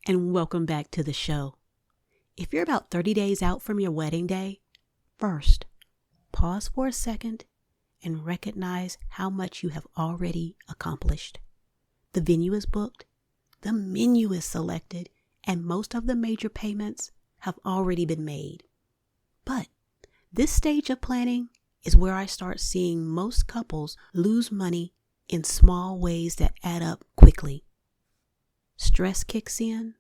and welcome back to the show. If you're about 30 days out from your wedding day, first, pause for a second and recognize how much you have already accomplished. The venue is booked, the menu is selected, and most of the major payments have already been made. But this stage of planning is where I start seeing most couples lose money in small ways that add up quickly. Stress kicks in,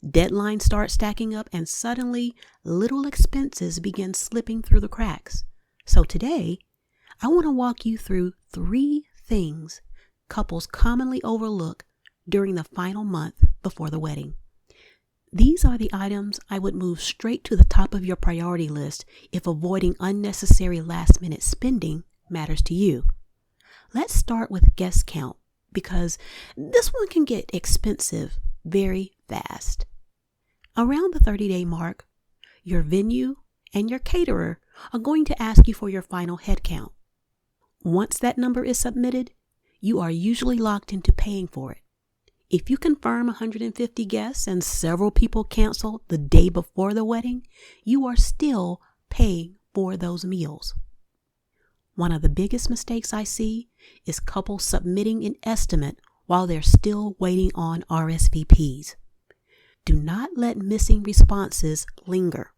deadlines start stacking up, and suddenly little expenses begin slipping through the cracks. So today, I want to walk you through 3 things couples commonly overlook during the final month before the wedding. These are the items I would move straight to the top of your priority list if avoiding unnecessary last-minute spending matters to you. Let's start with guest count, because this one can get expensive very fast. Around the 30-day mark, your venue and your caterer are going to ask you for your final head count. Once that number is submitted, you are usually locked into paying for it. If you confirm 150 guests and several people cancel the day before the wedding, you are still paying for those meals. One of the biggest mistakes I see is couples submitting an estimate while they're still waiting on RSVPs. Do not let missing responses linger.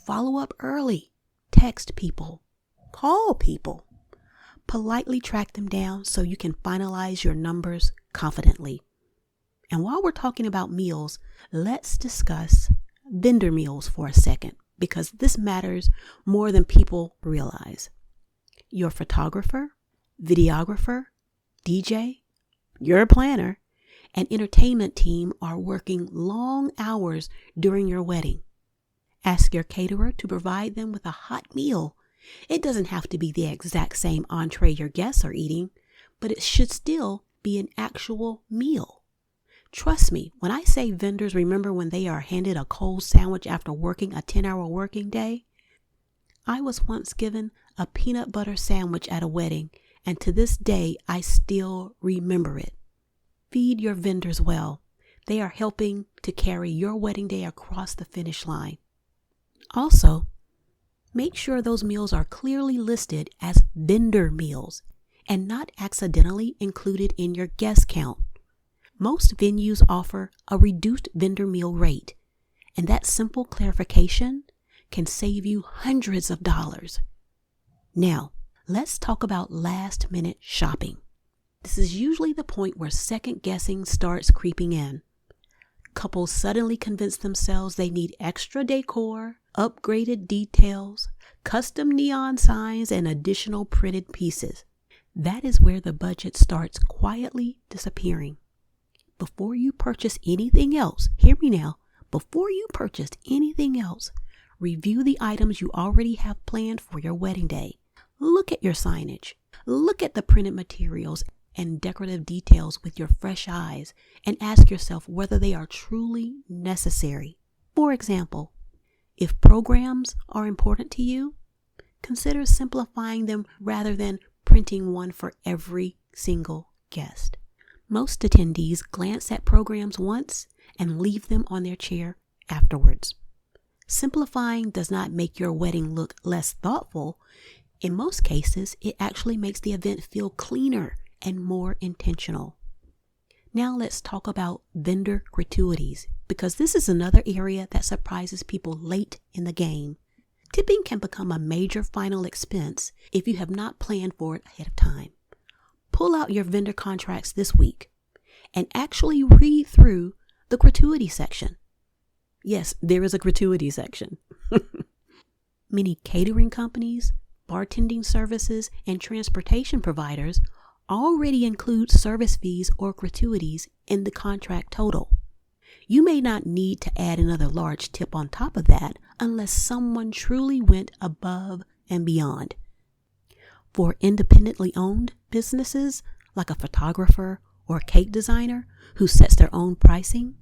Follow up early. Text people. Call people. Politely track them down so you can finalize your numbers confidently. And while we're talking about meals, let's discuss vendor meals for a second, because this matters more than people realize. Your photographer, videographer, DJ, your planner, and entertainment team are working long hours during your wedding. Ask your caterer to provide them with a hot meal. It doesn't have to be the exact same entree your guests are eating, but it should still be an actual meal. Trust me, when I say vendors remember when they are handed a cold sandwich after working a 10-hour working day, I was once given a peanut butter sandwich at a wedding, and to this day, I still remember it. Feed your vendors well. They are helping to carry your wedding day across the finish line. Also, make sure those meals are clearly listed as vendor meals and not accidentally included in your guest count. Most venues offer a reduced vendor meal rate, and that simple clarification can save you hundreds of dollars. Now, let's talk about last-minute shopping. This is usually the point where second guessing starts creeping in. Couples suddenly convince themselves they need extra decor, upgraded details, custom neon signs, and additional printed pieces. That is where the budget starts quietly disappearing. Before you purchase anything else, hear me now, before you purchase anything else, review the items you already have planned for your wedding day. Look at your signage. Look at the printed materials and decorative details with your fresh eyes and ask yourself whether they are truly necessary. For example, if programs are important to you, consider simplifying them rather than printing one for every single guest. Most attendees glance at programs once and leave them on their chair afterwards. Simplifying does not make your wedding look less thoughtful. In most cases, it actually makes the event feel cleaner and more intentional. Now let's talk about vendor gratuities, because this is another area that surprises people late in the game. Tipping can become a major final expense if you have not planned for it ahead of time. Pull out your vendor contracts this week and actually read through the gratuity section. Yes, there is a gratuity section. Many catering companies, bartending services, and transportation providers already include service fees or gratuities in the contract total. You may not need to add another large tip on top of that unless someone truly went above and beyond. For independently owned businesses like a photographer or a cake designer who sets their own pricing,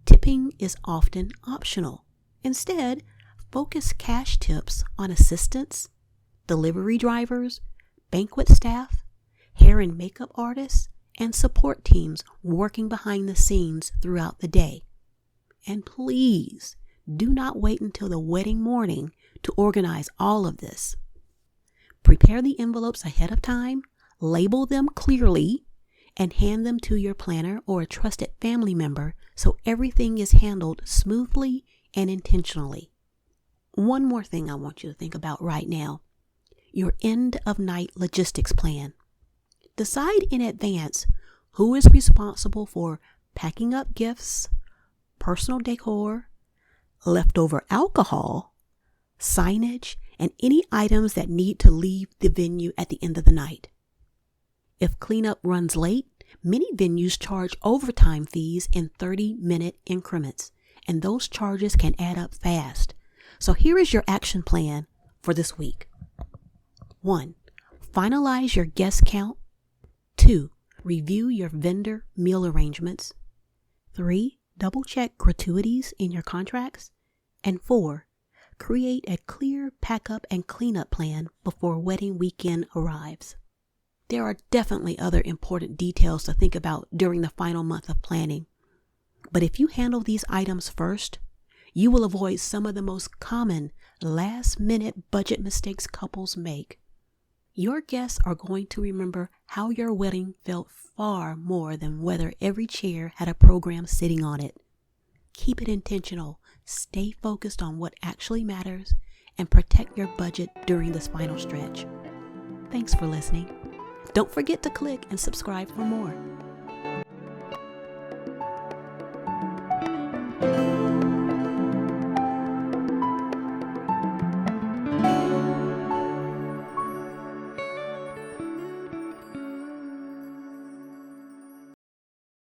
tipping is often optional. Instead, focus cash tips on assistants, delivery drivers, banquet staff, hair and makeup artists, and support teams working behind the scenes throughout the day. And please do not wait until the wedding morning to organize all of this. Prepare the envelopes ahead of time, label them clearly, and hand them to your planner or a trusted family member so everything is handled smoothly and intentionally. One more thing I want you to think about right now: your end of night logistics plan. Decide in advance who is responsible for packing up gifts, personal decor, leftover alcohol, signage, and any items that need to leave the venue at the end of the night. If cleanup runs late, many venues charge overtime fees in 30-minute increments, and those charges can add up fast. So here is your action plan for this week. 1. Finalize your guest count. 2. Review your vendor meal arrangements. 3. Double-check gratuities in your contracts. And 4. Create a clear pack-up and cleanup plan before wedding weekend arrives. There are definitely other important details to think about during the final month of planning. But if you handle these items first, you will avoid some of the most common last-minute budget mistakes couples make. Your guests are going to remember how your wedding felt far more than whether every chair had a program sitting on it. Keep it intentional, stay focused on what actually matters, and protect your budget during this final stretch. Thanks for listening. Don't forget to click and subscribe for more.